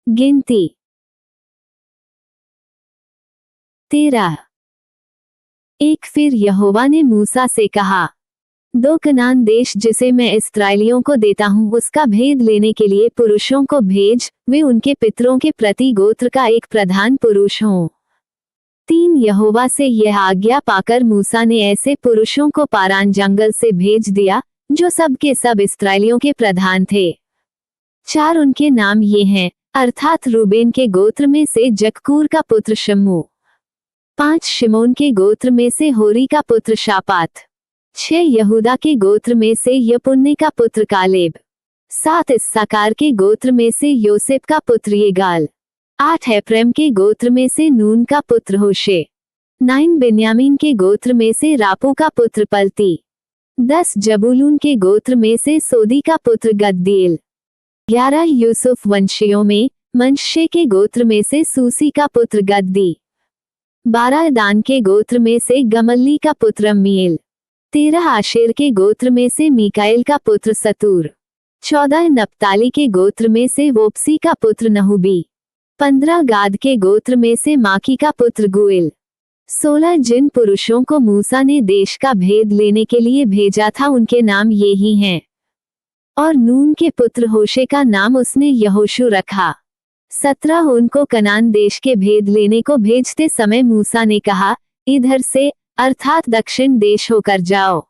गिनती 13। एक फिर यहोवा ने मूसा से कहा, 2 कनान देश जिसे मैं इस्राएलियों को देता हूँ उसका भेद लेने के लिए पुरुषों को भेज, वे उनके पितरों के प्रति गोत्र का एक प्रधान पुरुष हों। 3 यहोवा से यह आज्ञा पाकर मूसा ने ऐसे पुरुषों को पारान जंगल से भेज दिया जो सब के सब इस्राएलियों के प्रधान थे। 4 उनके नाम ये हैं, अर्थात रूबेन के गोत्र में से जकूर का पुत्र शमू, 5 शिमोन के गोत्र में से होरी का पुत्र शापात, 6 यहूदा के गोत्र में से यपुन्ने का पुत्र कालेब, 7 इस्साकार के गोत्र में से योसेफ का पुत्र येगाल, 8 एप्रैम के गोत्र में से नून का पुत्र होशे, 9 बिन्यामीन के गोत्र में से रापू का पुत्र पलती, 10 जबूलून के गोत्र में से सोदी का पुत्र गद्दीएल, 11 यूसुफ वंशियों में मनश्शे के गोत्र में से सूसी का पुत्र गद्दी, 12 दान के गोत्र में से गमल्ली का पुत्र अम्मीएल, 13 आशेर के गोत्र में से मीकाएल का पुत्र सतूर, 14 नप्ताली के गोत्र में से वोप्सी का पुत्र नहुबी, 15 गाद के गोत्र में से माकी का पुत्र गुएल। 16 जिन पुरुषों को मूसा ने देश का भेद लेने के लिए भेजा था उनके नाम ये ही हैं। और नून के पुत्र होशे का नाम उसने यहोशू रखा। 17 उनको कनान देश के भेद लेने को भेजते समय मूसा ने कहा, इधर से अर्थात दक्षिण देश होकर जाओ।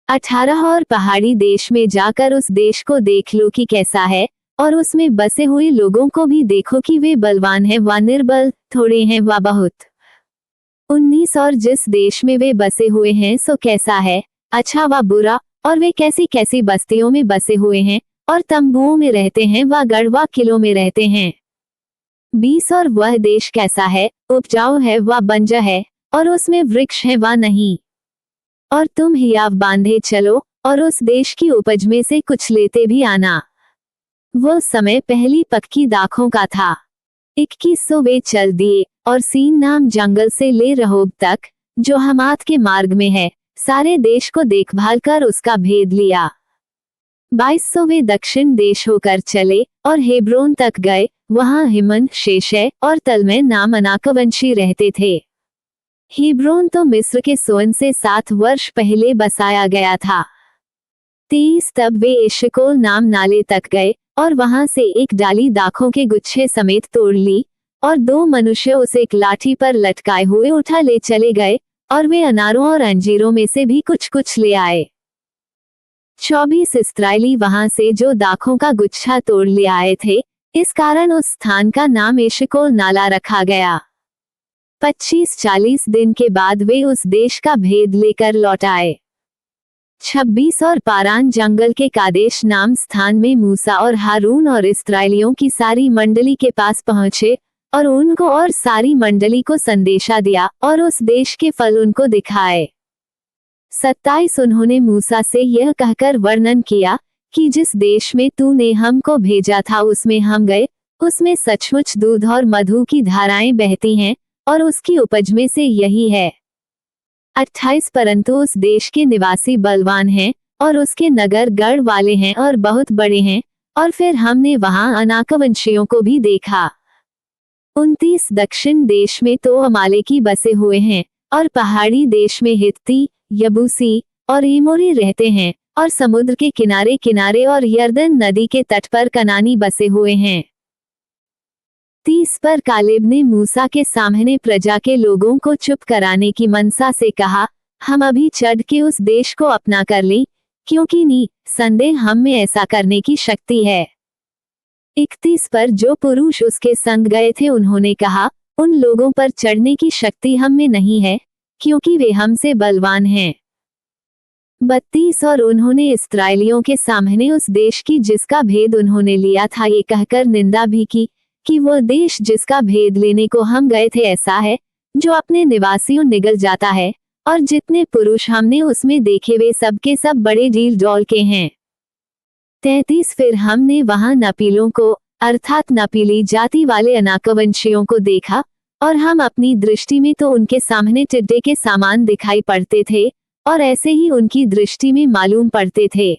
18 और पहाड़ी देश में जाकर उस देश को देख लो कि कैसा है, और उसमें बसे हुए लोगों को भी देखो कि वे बलवान हैं व निर्बल, थोड़े हैं व बहुत। 19 और जिस देश में वे बसे हुए हैं सो कैसा है, अच्छा व बुरा, और वे कैसी कैसी बस्तियों में बसे हुए हैं, और तंबुओं में रहते हैं व गढ़ व किलों में रहते हैं। 20 और वह देश कैसा है, उपजाऊ है व बंजर है, और उसमें वृक्ष है व नहीं। और तुम हियाव बांधे चलो, और उस देश की उपज में से कुछ लेते भी आना। वो समय पहली पक्की दाखों का था। 21 वे चल दिए, और सीन नाम जंगल से ले रहोब तक, जो हमात के मार्ग में है, सारे देश को देखभाल कर उसका भेद लिया। 22 वे दक्षिण देश होकर चले, और हेब्रोन तक गए, वहां हिमन, शेशै और तलमै नाम अनाकवंशी रहते थे। हेब्रोन तो मिस्र के सोअन से 7 वर्ष पहले बसाया गया था। 23 तब वे एशकोल नाम नाले तक गए, और वहां से एक डाली दाखों के गुच्छे समेत तोड़ ली, और 2 मनुष्य उसे एक लाठी पर लटकाए हुए उठा ले चले गए, और वे अनारों और अंजीरों में से भी कुछ कुछ ले आए। 24 इस्राएली वहां से जो दाखों का गुच्छा तोड़ ले आए थे, इस कारण उस स्थान का नाम एशकोल नाला रखा गया। 25-40 दिन के बाद वे उस देश का भेद लेकर लौट आए। 26 और पारान जंगल के कादेश नाम स्थान में मूसा और हारून और इस्राएलियों की सारी मंडली के पास पहुंचे, और उनको और सारी मंडली को संदेशा दिया, और उस देश के फल उनको दिखाए। 27 उन्होंने मूसा से यह कहकर वर्णन किया कि जिस देश में तूने हमको भेजा था उसमें हम गए, उसमें सचमुच दूध और मधु की धाराएं बहती हैं, और उसकी उपज में से यही है। 28 परंतु उस देश के निवासी बलवान हैं, और उसके नगर गढ़ वाले हैं और बहुत बड़े हैं, और फिर हमने वहां अनाकवंशियों को भी देखा। 29 दक्षिण देश में तो अमालेकी बसे हुए हैं, और पहाड़ी देश में हित्ती, यबूसी और एमोरी रहते हैं, और समुद्र के किनारे किनारे और यरदन नदी के तट पर कनानी बसे हुए हैं। 30 पर कालेब ने मूसा के सामने प्रजा के लोगों को चुप कराने की मनसा से कहा, हम अभी चढ़ के उस देश को अपना कर लें, क्योंकि नी संदेह हम में ऐसा करने की शक्ति है। 31 पर जो पुरुष उसके संग गए थे उन्होंने कहा, उन लोगों पर चढ़ने की शक्ति हम में नहीं है, क्योंकि वे हमसे बलवान हैं। 32 और उन्होंने इस्राएलियों के सामने उस देश की जिसका भेद उन्होंने लिया था ये कहकर निंदा भी की कि वो देश जिसका भेद लेने को हम गए थे ऐसा है जो अपने निवासियों निगल जाता है, और जितने पुरुष हमने उसमें देखे वे सब के सब बड़े डील डॉल के हैं। 33 फिर हमने वहां नपीलों को अर्थात नपीली जाति वाले अनाकवंशियों को देखा, और हम अपनी दृष्टि में तो उनके सामने टिड्डे के सामान दिखाई पड़ते थे, और ऐसे ही उनकी दृष्टि में मालूम पड़ते थे।